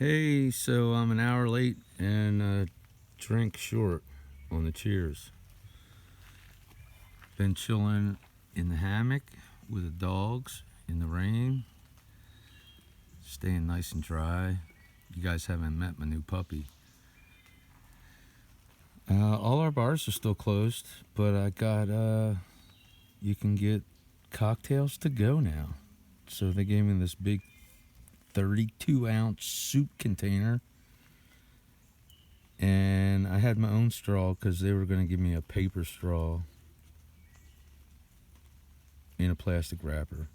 Hey, so I'm an hour late and drink short on the cheers. Been chilling in the hammock with the dogs in the rain, staying nice and dry. You guys haven't met my new puppy. All our bars are still closed, but I got, you can get cocktails to go now. So they gave me this big 32-ounce soup container. And I had my own straw because they were going to give me a paper straw in a plastic wrapper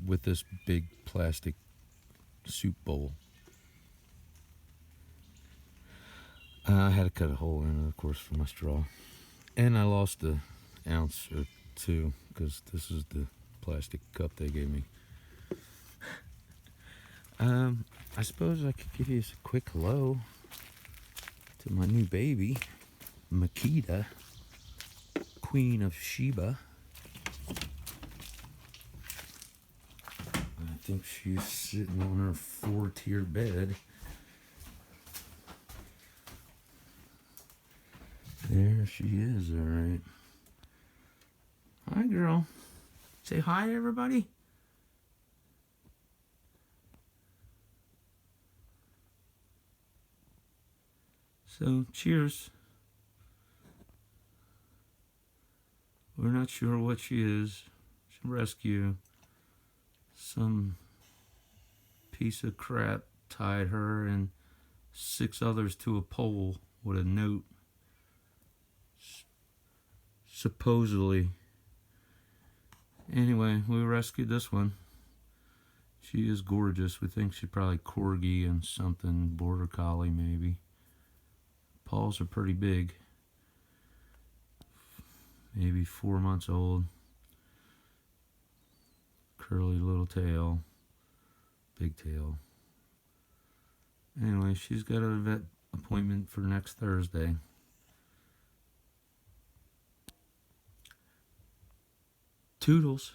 with this big plastic soup bowl. I had to cut a hole in it, of course, for my straw. And I lost an ounce or two because this is the plastic cup they gave me. I suppose I could give you a quick hello to my new baby, Makita, Queen of Sheba. I think she's sitting on her 4-tier bed. There she is, alright. Hi, girl. Say hi, everybody. So, cheers. We're not sure what she is. She'll rescue. Some piece of crap tied her and 6 others to a pole with a note. Supposedly. Anyway, we rescued this one. She is gorgeous. We think she's probably corgi and something, border collie maybe. Paws are pretty big. Maybe 4 months old. Curly little tail. Big tail. Anyway, she's got a vet appointment for next Thursday. Toodles.